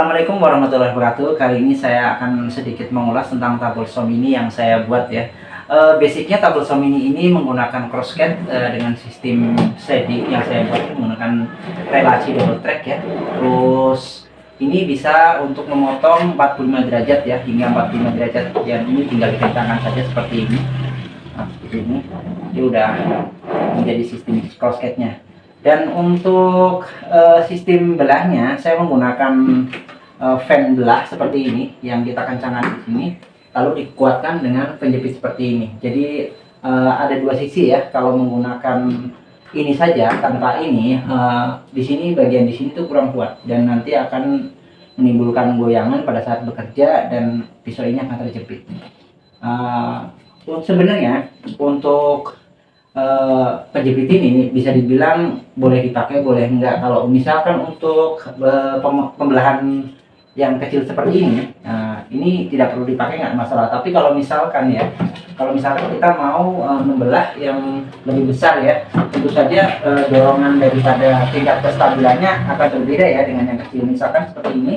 Assalamualaikum warahmatullahi wabarakatuh. Kali ini saya akan sedikit mengulas tentang tableau mini yang saya buat ya. Basicnya tableau mini ini menggunakan crosscat dengan sistem shading yang saya buat menggunakan relasi double track ya. Terus ini bisa untuk memotong 45 derajat ya, hingga 45 derajat. Dan ini tinggal dikencangkan saja seperti ini. Nah, seperti ini. Ini udah menjadi sistem crosscatnya. Dan untuk sistem belahnya saya menggunakan fan belah seperti ini yang kita kencangkan di sini, lalu dikuatkan dengan penjepit seperti ini. Jadi ada dua sisi ya. Kalau menggunakan ini saja tanpa ini, di sini bagian di sini tuh kurang kuat dan nanti akan menimbulkan goyangan pada saat bekerja dan pisau ini akan terjepit. Sebenarnya untuk penjepit ini bisa dibilang boleh dipakai boleh enggak. Kalau misalkan untuk pembelahan yang kecil seperti ini tidak perlu dipakai, nggak masalah. Tapi kalau misalkan kita mau membelah yang lebih besar ya, tentu saja dorongan daripada tingkat kestabilannya akan berbeda ya dengan yang kecil. Misalkan seperti ini,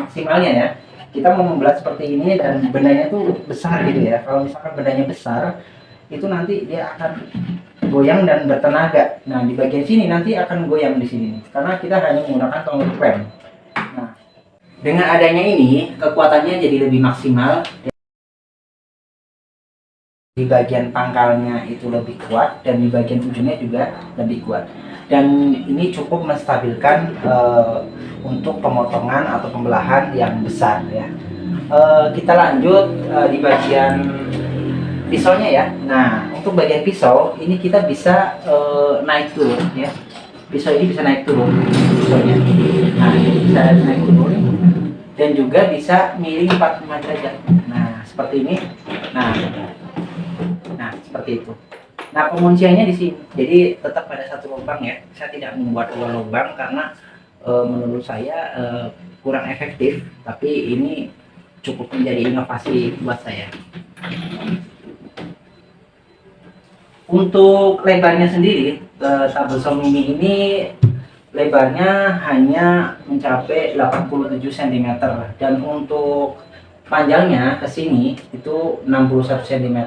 maksimalnya ya kita mau membelah seperti ini dan bendanya tuh besar gitu ya. Kalau misalkan bendanya besar, itu nanti dia akan goyang dan bertenaga. Nah, di bagian sini nanti akan goyang di sini karena kita hanya menggunakan tombol rem. Nah, dengan adanya ini kekuatannya jadi lebih maksimal. Di bagian pangkalnya itu lebih kuat dan di bagian ujungnya juga lebih kuat. Dan ini cukup menstabilkan untuk pemotongan atau pembelahan yang besar ya. Kita lanjut di bagian pisaunya ya. Nah, untuk bagian pisau ini kita bisa naik turun ya. Pisau ini bisa naik turun pisaunya. Nah, ini bisa naik turun dan juga bisa miring 45 derajat. Nah, seperti ini. Nah, seperti itu. Nah, pengunciannya di sini. Jadi tetap pada satu lubang ya. Saya tidak membuat dua lubang karena menurut saya kurang efektif, tapi ini cukup menjadi inovasi buat saya. Untuk lebarnya sendiri, tableau mini ini lebarnya hanya mencapai 87 cm dan untuk panjangnya ke sini itu 61 cm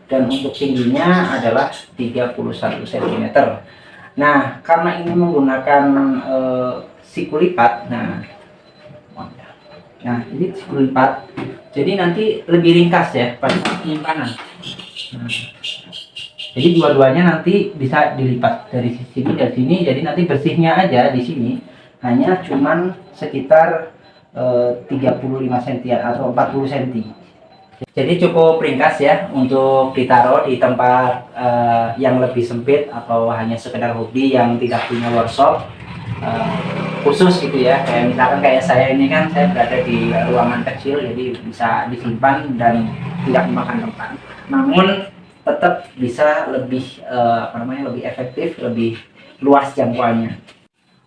dan untuk tingginya adalah 31 cm. Nah, karena ini menggunakan siku lipat, nah ini siku lipat, jadi nanti lebih ringkas ya pas penyimpanan. Jadi dua-duanya nanti bisa dilipat dari sini dan sini. Jadi nanti bersihnya aja di sini hanya cuman sekitar 35 cm atau 40 cm. Jadi cukup ringkas ya untuk ditaruh di tempat yang lebih sempit atau hanya sekedar hobi yang tidak punya workshop khusus gitu ya. Kayak misalkan kayak saya ini kan, saya berada di ruangan kecil, jadi bisa disimpan dan tidak memakan tempat. Namun tetap bisa lebih lebih efektif, lebih luas jangkauannya.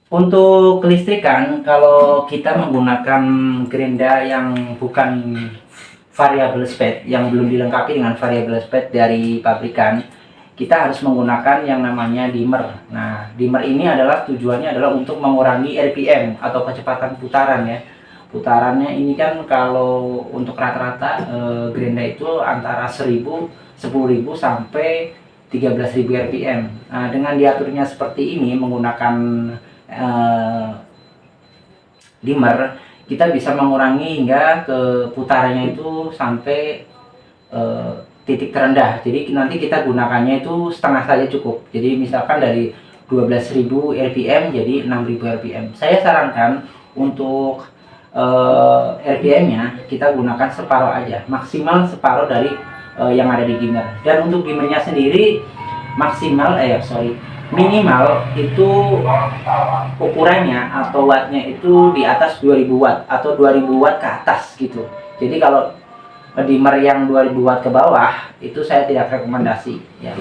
Untuk kelistrikan, kalau kita menggunakan gerinda yang bukan variable speed, yang belum dilengkapi dengan variable speed dari pabrikan, kita harus menggunakan yang namanya dimmer. Nah, dimmer ini adalah tujuannya adalah untuk mengurangi RPM atau kecepatan putaran ya. Putarannya ini kan kalau untuk rata-rata gerinda itu antara 1000 10.000 sampai 13.000 rpm. Nah, dengan diaturnya seperti ini menggunakan dimmer, kita bisa mengurangi hingga ke putarannya itu sampai titik terendah. Jadi nanti kita gunakannya itu setengah saja cukup. Jadi misalkan dari 12.000 rpm jadi 6.000 rpm. Saya sarankan untuk RPM-nya kita gunakan separuh aja, maksimal separuh dari yang ada di dimmer. Dan untuk dimmernya sendiri minimal itu ukurannya atau wattnya itu di atas 2000 watt atau 2000 watt ke atas gitu. Jadi kalau dimmer yang 2000 watt ke bawah itu saya tidak rekomendasi ya.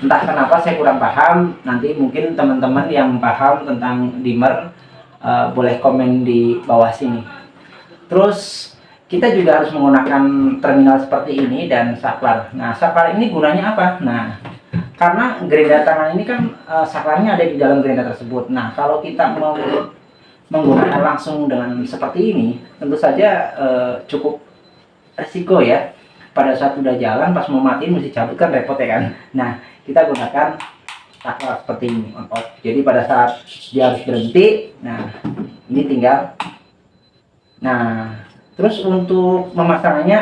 Entah kenapa saya kurang paham, nanti mungkin teman-teman yang paham tentang dimmer boleh komen di bawah sini. Terus kita juga harus menggunakan terminal seperti ini dan saklar. Nah, saklar ini gunanya apa? Nah, karena gerinda tangan ini kan saklarnya ada di dalam gerinda tersebut. Nah, kalau kita mau menggunakan langsung dengan seperti ini, tentu saja cukup resiko ya. Pada saat udah jalan, pas mau matiin mesti cabut kan repot ya kan. Nah, kita gunakan takla seperti ini on off. Jadi pada saat dia harus berhenti, nah ini tinggal. Nah, terus untuk memasangannya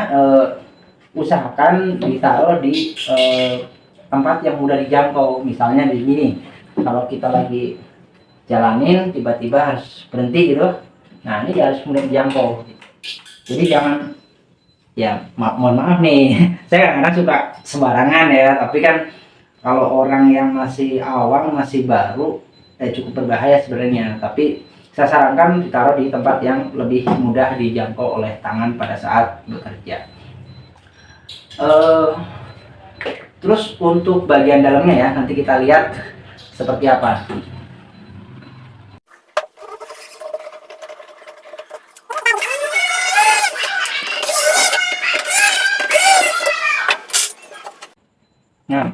usahakan ditaruh di tempat yang mudah dijangkau. Misalnya di sini, kalau kita lagi jalanin tiba-tiba harus berhenti gitu, nah ini harus mudah dijangkau. Jadi jangan, ya mohon maaf nih, saya kadang-kadang suka sembarangan ya, tapi kan kalau orang yang masih awam, masih baru, cukup berbahaya sebenarnya. Tapi saya sarankan ditaruh di tempat yang lebih mudah dijangkau oleh tangan pada saat bekerja. Terus untuk bagian dalamnya ya, nanti kita lihat seperti apa. Nah,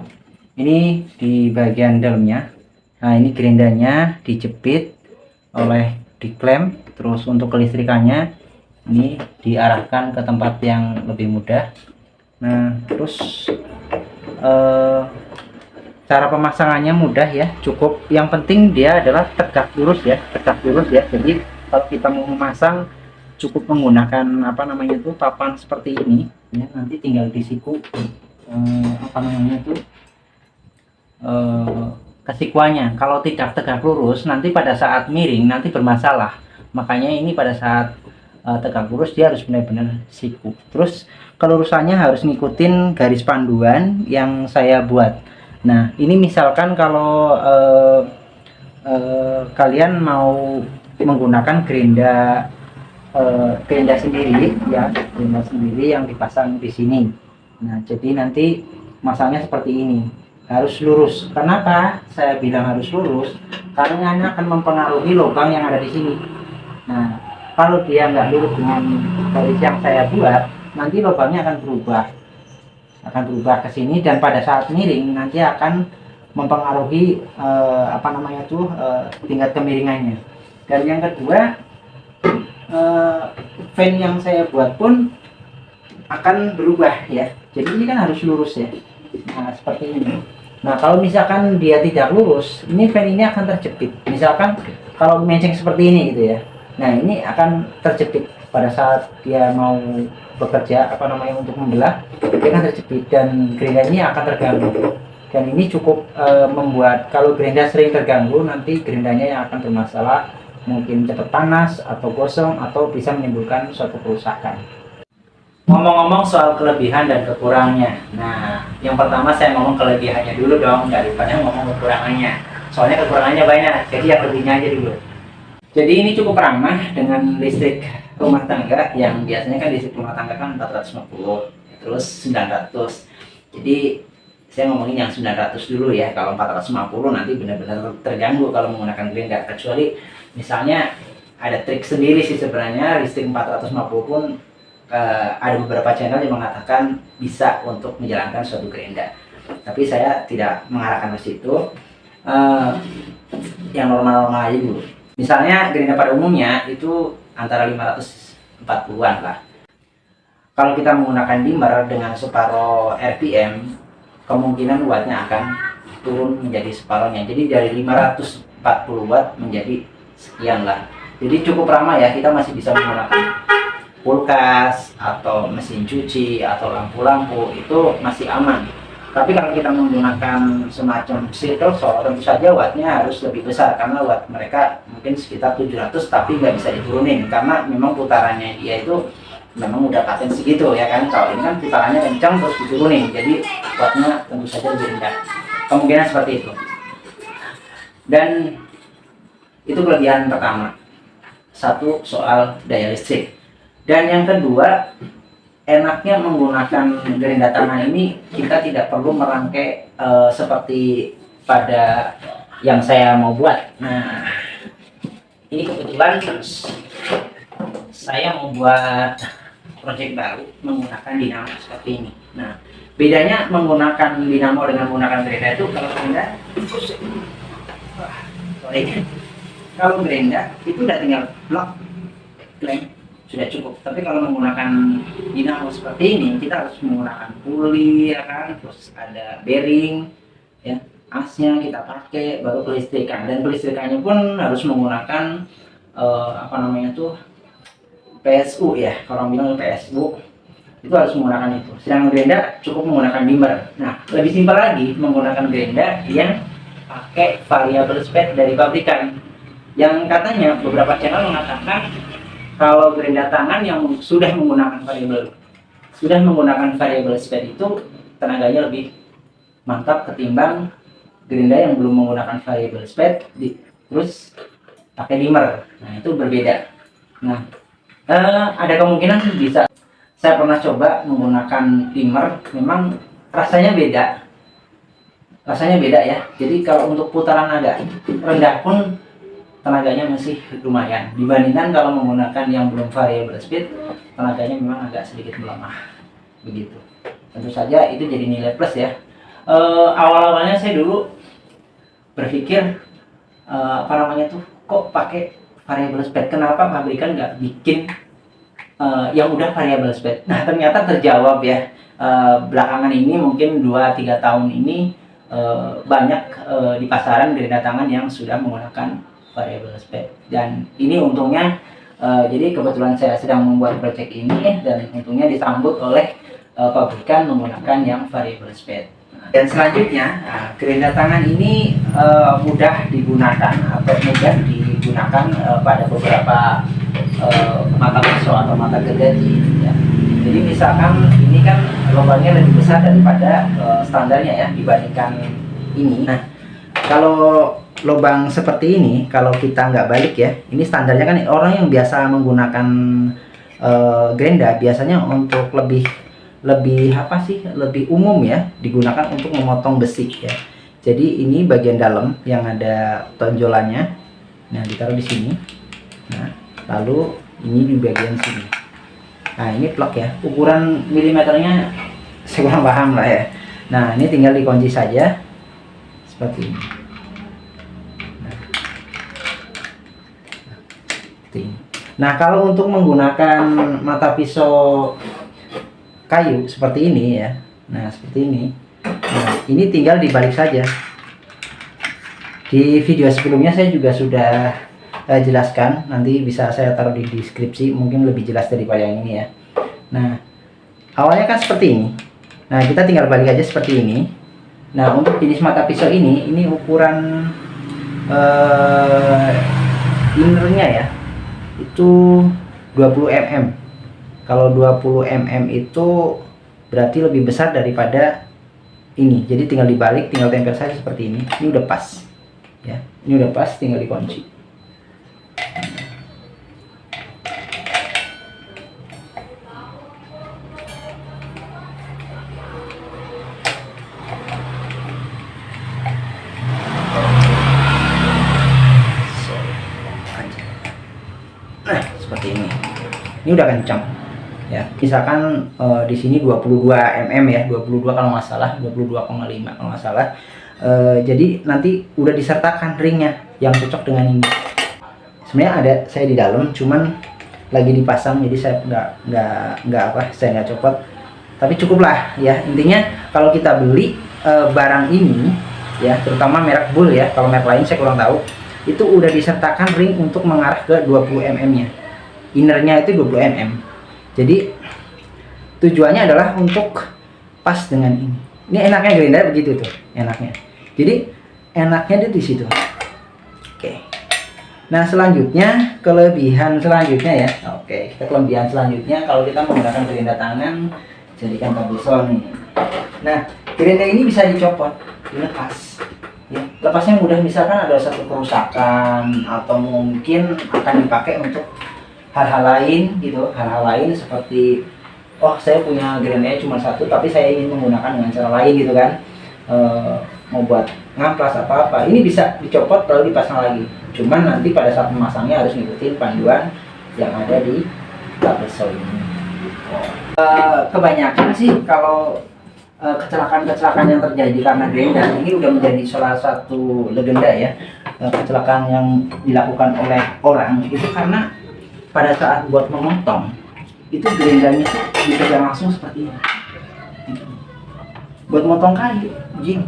ini di bagian dalamnya. Nah, ini gerendanya dijepit oleh diklem. Terus untuk kelistrikannya ini diarahkan ke tempat yang lebih mudah. Nah, terus cara pemasangannya mudah ya, cukup yang penting dia adalah tegak lurus ya, Jadi kalau kita mau memasang cukup menggunakan apa namanya itu papan seperti ini ya, nanti tinggal disiku apa namanya itu kesikuannya. Kalau tidak tegak lurus, nanti pada saat miring nanti bermasalah. Makanya ini pada saat tegak lurus dia harus benar-benar siku. Terus kelurusannya harus ngikutin garis panduan yang saya buat. Nah, ini misalkan kalau kalian mau menggunakan gerenda sendiri ya, gerenda sendiri yang dipasang di sini. Nah, jadi nanti masangnya seperti ini, harus lurus. Kenapa saya bilang harus lurus? Karena ini akan mempengaruhi lubang yang ada di sini. Nah, kalau dia nggak lurus dengan garis yang saya buat, nanti lubangnya akan berubah ke sini, dan pada saat miring nanti akan mempengaruhi apa namanya tuh tingkat kemiringannya. Dan yang kedua, fan yang saya buat pun akan berubah ya. Jadi ini kan harus lurus ya. Nah, seperti ini. Nah, kalau misalkan dia tidak lurus, ini fan ini akan terjepit. Misalkan kalau menceng seperti ini gitu ya. Nah, ini akan terjepit pada saat dia mau bekerja apa namanya untuk membelah, dia akan terjepit dan gerendanya akan terganggu. Dan ini cukup membuat kalau gerenda sering terganggu, nanti gerendanya yang akan bermasalah, mungkin cepat panas atau gosong atau bisa menimbulkan suatu kerusakan. Ngomong-ngomong soal kelebihan dan kekurangannya, nah yang pertama saya ngomong kelebihannya dulu dong daripada ngomong kekurangannya. Soalnya kekurangannya banyak, jadi yang lebihnya aja dulu. Jadi ini cukup ramah dengan listrik rumah tangga yang biasanya kan listrik rumah tangga kan 450, terus 900. Jadi saya ngomongin yang 900 dulu ya. Kalau 450 nanti benar-benar terganggu kalau menggunakan gerenda. Kecuali misalnya ada trik sendiri sih sebenarnya, listrik 450 pun ada beberapa channel yang mengatakan bisa untuk menjalankan suatu gerenda. Tapi saya tidak mengarahkan ke situ. Yang normal-normal aja dulu. Misalnya gerenda pada umumnya itu antara 540-an lah. Kalau kita menggunakan dimmer dengan separuh RPM, kemungkinan wattnya akan turun menjadi separuhnya. Jadi dari 540 watt menjadi sekian lah. Jadi cukup ramah ya, kita masih bisa menggunakan kulkas atau mesin cuci atau lampu-lampu, itu masih aman. Tapi kalau kita menggunakan semacam circle saw, tentu saja wattnya harus lebih besar karena watt mereka mungkin sekitar 700, tapi nggak bisa diturunin karena memang putarannya dia itu memang udah paten segitu ya kan. Kalau ini kan putarannya kencang terus diturunin, jadi wattnya tentu saja lebih rendah. Kemungkinan seperti itu. Dan itu kelebihan pertama. Satu, soal daya listrik. Dan yang kedua, enaknya menggunakan gerenda tangan ini, kita tidak perlu merangkai seperti pada yang saya mau buat. Nah, ini kebetulan saya mau buat project baru menggunakan dinamo seperti ini. Nah, bedanya menggunakan dinamo dengan menggunakan gerenda itu, kalau gerenda Kalau Brenda itu udah tinggal blok klem sudah cukup. Tapi kalau menggunakan dinamo seperti ini, kita harus menggunakan puli ya kan, terus ada bearing ya, asnya kita pakai, baru kelistrikan, dan kelistrikannya pun harus menggunakan apa namanya tuh, PSU ya, kalau bilang PSU itu harus menggunakan itu. Sedangkan Brenda cukup menggunakan dimmer. Nah, lebih simpel lagi menggunakan Brenda yang pakai variable speed dari pabrikan, yang katanya beberapa channel mengatakan kalau Brenda tangan yang sudah menggunakan variable speed itu tenaganya lebih mantap ketimbang Brenda yang belum menggunakan variable speed terus pakai dimmer. Nah, itu berbeda. Nah, ada kemungkinan bisa. Saya pernah coba menggunakan dimmer, memang rasanya beda ya. Jadi kalau untuk putaran agak rendah pun tenaganya masih lumayan dibandingkan kalau menggunakan yang belum variable speed, tenaganya memang agak sedikit melemah begitu. Tentu saja itu jadi nilai plus ya. Awal-awalnya saya dulu berpikir apa namanya tuh, kok pakai variable speed, kenapa pabrikan nggak bikin yang udah variable speed. Nah, ternyata terjawab ya. Belakangan ini mungkin 2-3 tahun ini banyak di pasaran Brenda tangan yang sudah menggunakan variable speed, dan ini untungnya jadi kebetulan saya sedang membuat project ini dan untungnya disambut oleh pabrikan menggunakan yang variable speed. Dan selanjutnya Brenda tangan ini mudah digunakan pada beberapa mata pisau atau mata gergaji ya. Jadi misalkan ini kan lubangnya lebih besar daripada standarnya ya dibandingkan ini. Nah, kalau lubang seperti ini, kalau kita nggak balik ya, ini standarnya kan orang yang biasa menggunakan Brenda biasanya untuk lebih umum ya, digunakan untuk memotong besi ya. Jadi ini bagian dalam yang ada tonjolannya, nah ditaruh di sini. Nah, lalu ini di bagian sini. Nah, ini plug ya, ukuran milimeternya saya kurang paham lah ya. Nah, ini tinggal dikunci saja seperti ini. Nah, kalau untuk menggunakan mata pisau kayu seperti ini ya, nah seperti ini, nah ini tinggal dibalik saja. Di video sebelumnya saya juga sudah jelaskan, nanti bisa saya taruh di deskripsi, mungkin lebih jelas daripada yang ini ya. Nah, awalnya kan seperti ini. Nah, kita tinggal balik aja seperti ini. Nah, untuk jenis mata pisau ini ukuran innernya ya itu 20 mm. Kalau 20 mm itu berarti lebih besar daripada ini. Jadi tinggal dibalik, tinggal tempel saja seperti ini. Ini udah pas ya. Ini udah pas, tinggal dikunci. Nah, seperti ini. Ini udah kencang ya. Misalkan di sini 22 mm ya, 22 kalau nggak salah, 22,5 kalau nggak salah. Jadi nanti udah disertakan ringnya yang cocok dengan ini. Sebenarnya ada saya di dalam, cuman lagi dipasang, jadi saya saya nggak copot. Tapi cukuplah ya. Intinya kalau kita beli barang ini ya, terutama merek Bull ya, kalau merek lain saya kurang tahu, itu udah disertakan ring untuk mengarah ke 20 mm nya. Innernya itu 20 mm. Jadi tujuannya adalah untuk pas dengan ini. Ini enaknya Brenda begitu tuh, enaknya. Jadi enaknya di situ. Oke. Nah, selanjutnya kelebihan selanjutnya ya. Oke, kita kelebihan selanjutnya kalau kita menggunakan Brenda tangan jadikan tabison nih. Nah, Brenda ini bisa dicopot, dilepas. Ya, lepasnya mudah, misalkan ada satu kerusakan atau mungkin akan dipakai untuk hal-hal lain gitu, hal-hal lain seperti oh saya punya Brenda cuma satu tapi saya ingin menggunakan dengan cara lain gitu kan, mau buat ngamplas apa-apa, ini bisa dicopot lalu dipasang lagi. Cuman nanti pada saat memasangnya harus ngikutin panduan yang ada di tabel ini. Kebanyakan sih kalau kecelakaan-kecelakaan yang terjadi karena gerinda ini udah menjadi salah satu legenda ya. Kecelakaan yang dilakukan oleh orang itu karena pada saat buat memotong itu gerindanya tuh dipegang langsung seperti ini. Buat motong kayu, jing,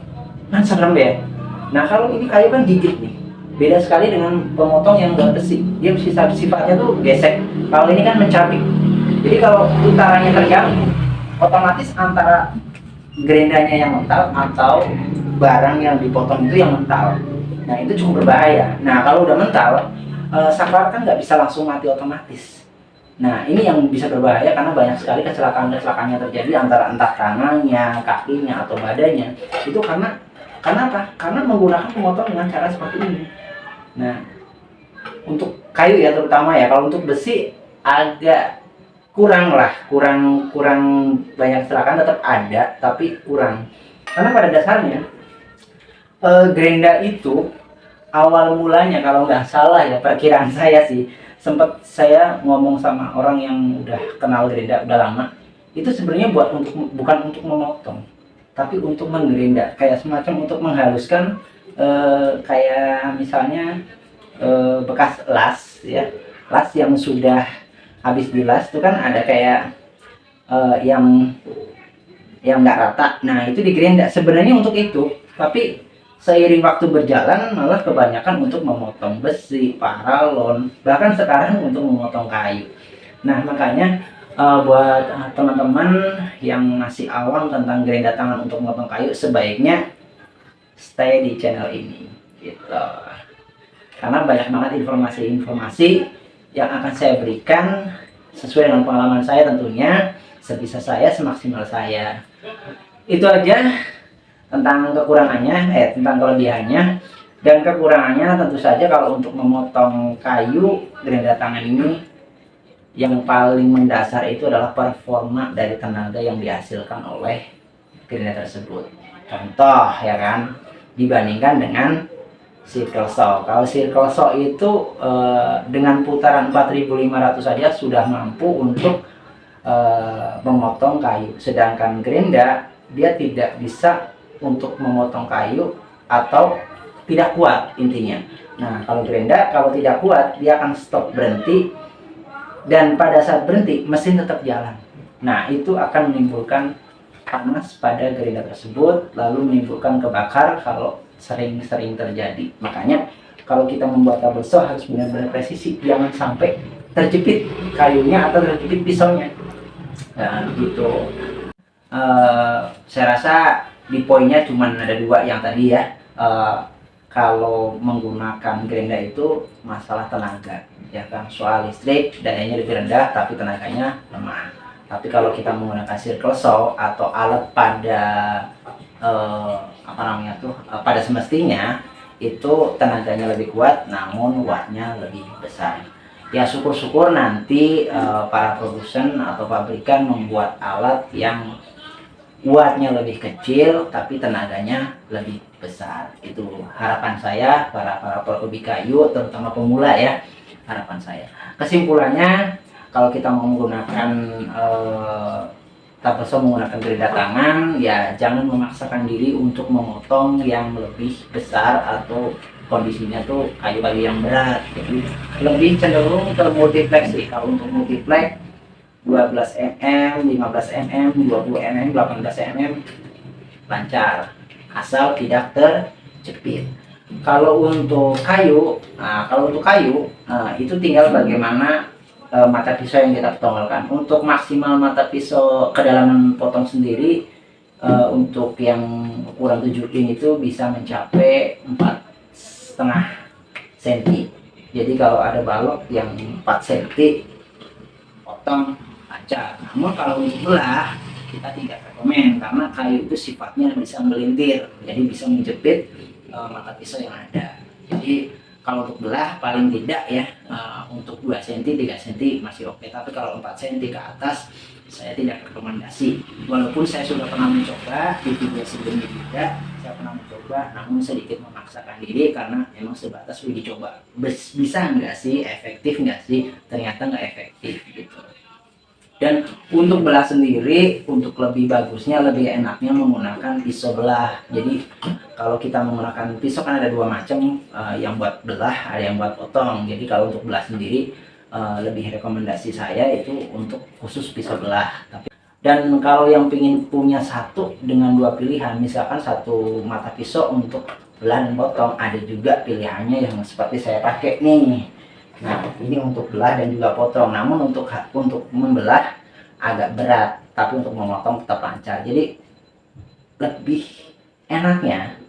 kan serem ya. Nah kalau ini kayu kan gigit nih, beda sekali dengan pemotong yang buat besi. Dia sifatnya tuh gesek. Kalau ini kan mencabik. Jadi kalau putarannya terganggu, otomatis antara gerindanya yang mental atau barang yang dipotong itu yang mental. Nah itu cukup berbahaya. Nah kalau udah mental, saklar kan nggak bisa langsung mati otomatis. Nah ini yang bisa berbahaya karena banyak sekali kecelakaan yang terjadi antara entah tangannya, kakinya atau badannya. Itu karena apa? Karena menggunakan pemotong dengan cara seperti ini. Nah untuk kayu ya terutama ya, kalau untuk besi agak kurang banyak kecelakaan, tetap ada tapi kurang. Karena pada dasarnya gerinda itu awal mulanya kalau nggak salah ya, perkiraan saya sih, sempat saya ngomong sama orang yang udah kenal gerinda udah lama, itu sebenarnya bukan untuk memotong, tapi untuk menggerinda, kayak semacam untuk menghaluskan kayak misalnya bekas las ya, las yang sudah habis dilas itu kan ada kayak yang nggak rata. Nah itu digerinda sebenarnya untuk itu, tapi seiring waktu berjalan malah kebanyakan untuk memotong besi, paralon, bahkan sekarang untuk memotong kayu. Nah makanya buat teman-teman yang masih awam tentang gerinda tangan untuk memotong kayu, sebaiknya stay di channel ini gitu, karena banyak banget informasi-informasi yang akan saya berikan sesuai dengan pengalaman saya tentunya, sebisa saya, semaksimal saya. Itu aja tentang kekurangannya, tentang kelebihannya. Dan kekurangannya tentu saja kalau untuk memotong kayu gerinda tangan ini, yang paling mendasar itu adalah performa dari tenaga yang dihasilkan oleh gerinda tersebut. Contoh ya kan, dibandingkan dengan circle saw. Kalau circle saw itu dengan putaran 4.500 saja sudah mampu untuk memotong kayu. Sedangkan gerinda dia tidak bisa untuk memotong kayu atau tidak kuat intinya. Nah kalau gerinda kalau tidak kuat dia akan stop, berhenti, dan pada saat berhenti mesin tetap jalan. Nah itu akan menimbulkan panas pada gerinda tersebut, lalu menimbulkan kebakar kalau sering-sering terjadi. Makanya kalau kita membuat tabel saw harus benar-benar presisi, jangan sampai terjepit kayunya atau terjepit pisaunya. Nah gitu. Saya rasa di poinnya cuma ada dua yang tadi ya. Kalau menggunakan gerinda itu masalah tenaga ya kan, soal listrik dayanya lebih rendah tapi tenaganya lemah. Tapi kalau kita menggunakan circle saw atau alat pada pada semestinya itu tenaganya lebih kuat namun wattnya lebih besar. Ya syukur-syukur nanti para produsen atau pabrikan membuat alat yang wattnya lebih kecil tapi tenaganya lebih besar. Itu harapan saya para pehobi kayu, terutama pemula ya, harapan saya. Kesimpulannya, kalau kita mau menggunakan tabel saw menggunakan gerinda tangan, ya jangan memaksakan diri untuk memotong yang lebih besar atau kondisinya tuh kayu-kayu yang berat. Jadi lebih cenderung ke multiplex sih. Kalau untuk multiplex 12 mm, 15 mm, 20 mm, 18 mm lancar, asal tidak terjepit. Kalau untuk kayu, itu tinggal bagaimana mata pisau yang kita tongolkan. Untuk maksimal mata pisau kedalaman potong sendiri, untuk yang ukuran 7 in itu bisa mencapai 4,5 cm. Jadi kalau ada balok yang 4 cm potong lancar. Namun kalau untuk belah kita tidak rekomen karena kayu itu sifatnya bisa melintir, jadi bisa menjepit mata pisau yang ada. Jadi kalau untuk belah paling tidak ya untuk 2 cm, 3 cm masih oke. Tapi kalau 4 cm ke atas saya tidak rekomendasi. Walaupun saya sudah pernah mencoba di video sebelumnya juga, saya pernah mencoba, namun sedikit memaksakan diri karena memang sebatas uji coba. Bisa nggak sih, efektif nggak sih? Ternyata nggak efektif gitu. Dan untuk belah sendiri, untuk lebih bagusnya, lebih enaknya menggunakan pisau belah. Jadi kalau kita menggunakan pisau kan ada dua macam, yang buat belah, ada yang buat potong. Jadi kalau untuk belah sendiri, lebih rekomendasi saya itu untuk khusus pisau belah. Dan kalau yang ingin punya satu dengan dua pilihan, misalkan satu mata pisau untuk belah dan potong, ada juga pilihannya yang seperti saya pakai nih. Nah, ini untuk belah dan juga potong. Namun untuk membelah agak berat, tapi untuk memotong tetap lancar. Jadi lebih enaknya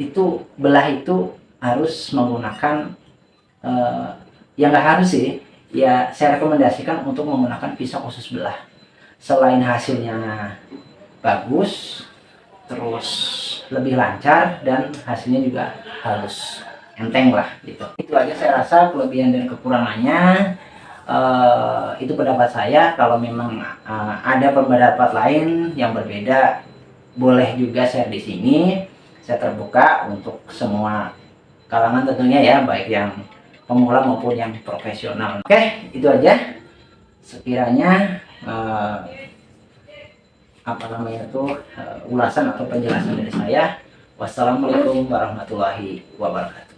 itu belah itu harus menggunakan, ya nggak harus sih, ya saya rekomendasikan untuk menggunakan pisau khusus belah. Selain hasilnya bagus, terus lebih lancar, dan hasilnya juga halus, enteng lah gitu. Itu aja saya rasa kelebihan dan kekurangannya. Itu pendapat saya. Kalau memang ada pendapat lain yang berbeda, boleh juga share di sini. Saya terbuka untuk semua kalangan tentunya ya, baik yang pemula maupun yang profesional. Oke, itu aja sekiranya ulasan atau penjelasan dari saya. Wassalamualaikum warahmatullahi wabarakatuh.